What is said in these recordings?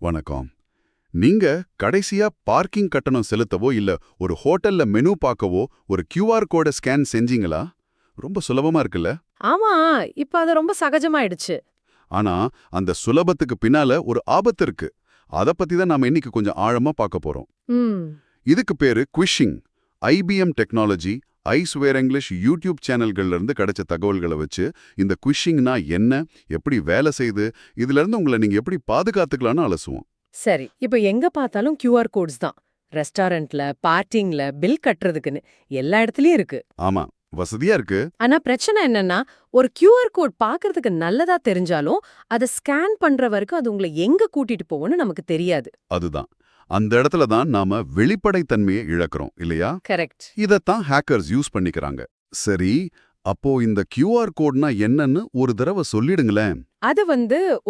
வணக்கம். நீங்க கடைசியா பார்க்கிங் கட்டணம் செலுத்தவோ இல்ல ஒரு ஹோட்டல்ல மெனு பார்க்கவோ ஒரு QR கோட ஸ்கேன் செஞ்சீங்களா? ரொம்ப சுலபமா இருக்குல்ல? ஆமா, இப்ப அது ரொம்ப சகஜமாயிடுச்சு. ஆனா அந்த சுலபத்துக்கு பின்னால ஒரு ஆபத்து இருக்கு. அத பத்தி தான் நாம இன்னைக்கு கொஞ்சம் ஆழமா பார்க்க போறோம். ம். இதுக்கு பேரு குவிஷிங். IBM டெக்னாலஜி, ஐஸ்வேர் இங்கிலீஷ் யூடியூப் சேனல்கள்ல இருந்து கிடைச்ச தகவல்களை வச்சு இந்த குவிஷிங்னா என்ன, எப்படி வேலை செய்யுது, இதுல இருந்து உங்களை நீங்க எப்படி பாதுகாத்துக்கலாம்னு அலசுவோம். சரி, இப்ப எங்க பார்த்தாலும் QR கோட்ஸ் தான். ரெஸ்டாரண்ட்ல, பார்ட்டிங்ல, பில் கட்டுறதுக்குன்னு எல்லா இடத்துலயும் இருக்கு. ஆமா, வசதியா இருக்கு. ஆனா பிரச்சனை என்னன்னா, ஒரு QR கோட் பார்க்கறதுக்கு நல்லதா தெரிஞ்சாலும், அத ஸ்கேன் பண்ற வரைக்கும் அது உங்களை எங்க கூட்டிட்டு போகும்னு நமக்கு தெரியாது. அதுதான். அந்த இடத்துல தான் நாம வெளிப்படைத்தன்மையை இழக்கிறோம் இல்லையா? கரெக்ட். இதத்தான் ஹேக்கர்ஸ் யூஸ் பண்ணிக்கிறாங்க. சரி, அப்போ இந்த QR கோட்னா என்னன்னு ஒரு தடவை சொல்லிடுங்களேன். அது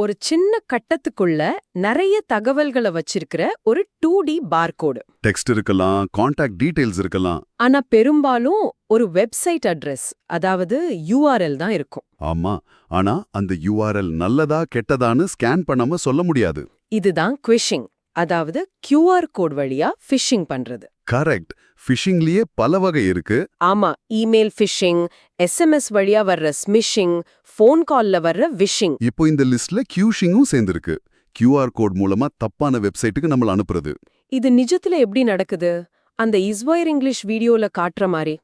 ஒரு சின்ன கட்டத்துக்குள்ள நிறைய தகவல்களை வச்சிருக்கிற ஒரு 2D பார்கோடு. டெக்ஸ்ட் இருக்கலாம், கான்டாக்ட் டீடைல்ஸ் இருக்கலாம். ஆனா பெரும்பாலும் ஒரு வெப்சைட் அட்ரஸ், அதாவது URL தான் இருக்கும். ஆமா, ஆனா அந்த URL நல்லதா கெட்டதான்னு ஸ்கேன் பண்ணாம சொல்ல முடியாது. இதுதான் குவிஷிங், அதாவது QR கோட் வழியா ஃபிஷிங் பண்றது. கரெக்ட். ஃபிஷிங்லயே பல வகை இருக்கு. ஆமா, இமெயில் ஃபிஷிங், SMS வழியா வர்ற ஸ்மிஷிங், ஃபோன் கால்ல வர்ற விஷிங். இப்போ இந்த லிஸ்ட்ல கியூஷிங்கும் சேர்ந்திருக்கு. QR கோட் மூலமா தப்பான வெப்சைட்டுக்கு நம்மள அனுப்புறது. இது நிஜத்துல எப்படி நடக்குது? அந்த இஸ்வைர் இங்கிலீஷ் வீடியோல காட்டுற மாதிரி.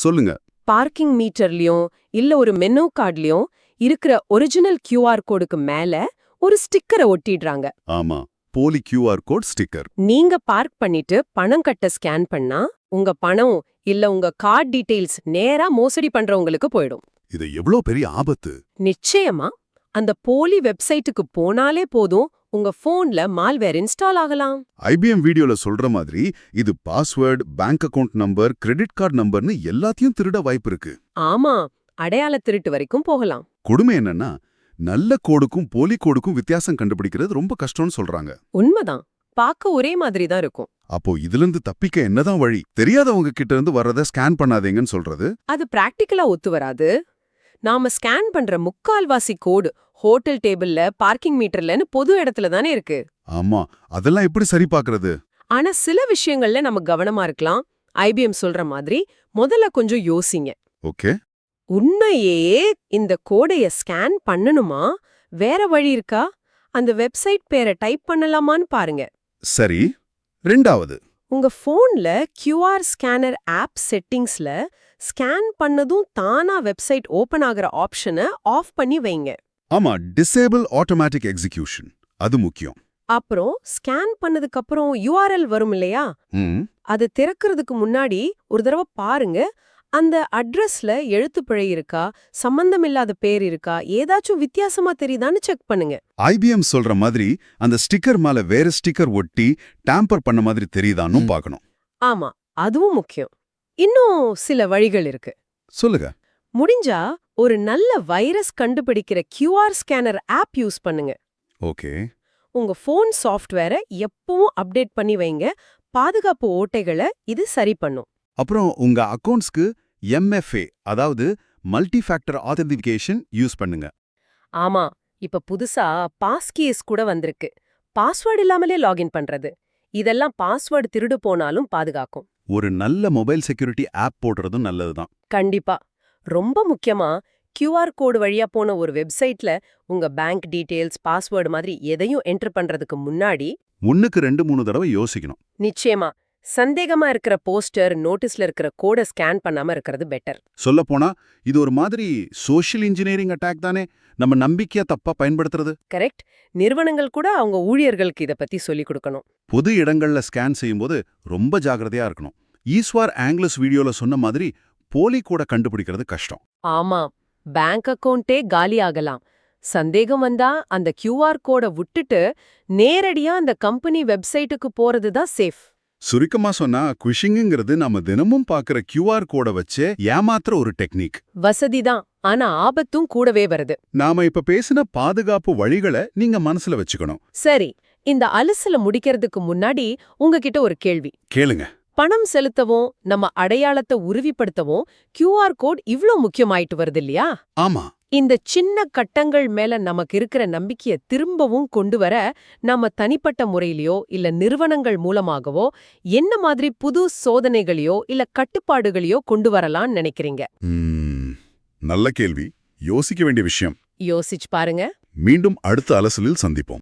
சொல்லுங்க. பார்க்கிங் மீட்டர்லயும் இல்ல ஒரு மெனு கார்ட்லயும் இருக்கிற ஒரிஜினல் QR கோடுக்கு மேல ஒரு ஸ்டிக்கரை ஒட்டிடுறாங்க. ஆமா, போலி QR கோட் ஸ்டிக்கர். நீங்க பார்க் பண்ணிட்டு பணம் கட்ட ஸ்கேன் பண்ணா உங்க பணம் இல்ல உங்க கார்டு டீடைல்ஸ் நேரா மோசடி பண்றவங்களுக்கு போயிடும். இது எவ்ளோ பெரிய ஆபத்து. நிச்சயமா. அந்த போலி வெப்சைட்டுக்கு போனாலே போதும், உங்க போன்ல மால்வேர் இன்ஸ்டால் ஆகலாம். IBM வீடியோல சொல்ற மாதிரி இது password, bank account number, credit card நம்பர்னு எல்லாத்தையும் திருட வாய்ப்பு இருக்கு. ஆமா, அடையாள திருட்டு வரைக்கும் போகலாம். கொடுமை என்னன்னா, நல்ல கோடுக்கும் போலி கோடுக்கும் வித்தியாசம் கண்டுபிடிக்கிறது ரொம்ப கஷ்டம்னு சொல்றாங்க. உண்மைதான். பார்க்க ஒரே மாதிரி தான் இருக்கும். அப்போ இதுல இருந்து தப்பிக்க என்னதான் வழி? தெரியாதவங்க கிட்ட இருந்து வர்றத ஸ்கேன் பண்ணாதீங்கன்னு சொல்றது. அது பிராக்டிக்கலா ஒத்து வராது. நாம ஸ்கேன் பண்ற முக்கால்வாசி கோடு ஹோட்டல் டேபிள்ல, பார்க்கிங் மீட்டர்லன்னு பொது இடத்துல தானே இருக்கு. ஆமா, அதெல்லாம் எப்படி சரி பார்க்கறது? ஆனா சில விஷயங்கள்ல நம்ம கவனமா இருக்கலாம். IBM சொல்ற மாதிரி முதல்ல கொஞ்சம் யோசிங்க. ஓகே. உண்மையே இந்த கோடைய ஸ்கேன் பண்ணணுமா? வேற வழி இருக்கா? அந்த வெப்சைட் பேரை டைப் பண்ணலாமான்னு பாருங்க. சரி. ரெண்டாவது, உங்க போன்ல QR ஸ்கேனர் ஆப் செட்டிங்ஸ்ல ஸ்கேன் பண்ணதும் தானா வெப்சைட் ஓபன் ஆகுற ஆப்ஷனை ஆஃப் பண்ணி வைங்க. ஆமா, டிசேபிள் ஆட்டோமேட்டிக் எக்ஸிகியூஷன், அது முக்கியம். அப்புறம் ஸ்கேன் பண்ணதுக்கு அப்புறம் URL வரும் இல்லையா? அது திறக்கிறதுக்கு முன்னாடி ஒரு தடவை பாருங்க, அந்த அட்ரஸ்ல எழுத்துப்பிழை இருக்கா, சம்பந்தமில்லாத பேர் இருக்கா, ஏதாச்சும் வித்தியாசமா தெரியுதான்னு செக் பண்ணுங்க. IBM சொல்ற மாதிரி அந்த ஸ்டிக்கர் மேல வேற ஸ்டிக்கர் ஒட்டி டாம்பர் பண்ண மாதிரி தெரியுதான்னு பார்க்கணும். ஆமா, அதுவும் முக்கியம். இன்னும் சில வழிகள் இருக்கு. சொல்லுங்க. முடிஞ்சா ஒரு நல்ல வைரஸ் கண்டுபிடிக்கிற QR ஸ்கேனர் ஆப் யூஸ் பண்ணுங்க. ஓகே. உங்க போன் சாஃப்ட்வேரை எப்பவும் அப்டேட் பண்ணி வைங்க. பாதுகாப்பு ஓட்டைகளை இது சரி பண்ணும். அப்புறம் உங்க அக்கவுண்ட்ஸ்க்கு MFA, அதாவது மல்டி ஃபேக்டர் ஆத்தென்டிகேஷன் யூஸ் பண்ணுங்க. ஆமா, இப்ப புதுசா பாஸ்கீஸ் கூட வந்திருக்கு. பாஸ்வேர்டு இல்லாமலே லாகின் பண்றது. இதெல்லாம் பாஸ்வேர்டு திருடு போனாலும் பாதுகாக்கும். ஒரு நல்ல மொபைல் செக்யூரிட்டி ஆப் போடுறதும் நல்லதுதான். கண்டிப்பா. ரொம்ப முக்கியமா, QR கோடு வழியா போன ஒரு வெப்சைட்ல உங்க பேங்க் டீடைல்ஸ், பாஸ்வேர்டு மாதிரி எதையும் என்டர் பண்றதுக்கு முன்னாடி 1க்கு 2-3 தடவை யோசிக்கணும். நிச்சயமா சந்தேகமா இருக்கிற போஸ்டர், நோட்டீஸ்ல இருக்கிற கோட ஸ்கேன் பண்ணாம இருக்கிறது பெட்டர். சொல்லப்போனா இது ஒரு மாதிரி சோஷியல் இன்ஜினியரிங் அட்டாக் தானே, நம்ம நம்பிக்கையா தப்பா பயன்படுத்துறது. கரெக்ட். நிறுவனங்கள் கூட அவங்க ஊழியர்களுக்கு இத பத்தி சொல்லிக் கொடுக்கணும். பொது இடங்கள்ல ஸ்கேன் செய்யும்போது ரொம்ப ஜாக்கிரதையா இருக்கணும். ஈஸ்வார் ஆங்கிலஸ் வீடியோல சொன்ன மாதிரி போலி கோட கண்டுபிடிக்கிறது கஷ்டம். ஆமா, பேங்க் அக்கவுண்டே காலி ஆகலாம். சந்தேகம் வந்தா அந்த QR கோட விட்டுட்டு நேரடியா அந்த கம்பெனி வெப்சைட்டுக்கு போறது தான் சேஃப். சுருக்கமா சொன்னா, குவிஷிங்கிறது நாம தினமும் பார்க்கிற QR கோட வச்சே ஏமாத்துற ஒரு டெக்னிக். வசதிதான், ஆனா ஆபத்தும் கூடவே வருது. நாம இப்ப பேசின பாதுகாப்பு வழிகளை நீங்க மனசுல வச்சுக்கணும். சரி, இந்த அலசல முடிக்கிறதுக்கு முன்னாடி உங்ககிட்ட ஒரு கேள்வி கேளுங்க. பணம் செலுத்தவும் நம்ம அடையாளத்தை உறுதிப்படுத்தவும் QR கோட் இவ்ளோ முக்கியமாயிட்டு வருது இல்லையா? ஆமா, இந்த சின்ன கட்டங்கள் மேல நமக்கு இருக்கிற நம்பிக்கைய திரும்பவும் கொண்டு வர நம்ம தனிப்பட்ட முறையிலயோ இல்ல நிறுவனங்கள் மூலமாகவோ என்ன மாதிரி புது சோதனைகளையோ இல்ல கட்டுப்பாடுகளையோ கொண்டு வரலாம்னு நினைக்கிறீங்க? நல்ல கேள்வி. யோசிக்க வேண்டிய விஷயம். யோசிச்சு பாருங்க. மீண்டும் அடுத்த அலசலில் சந்திப்போம்.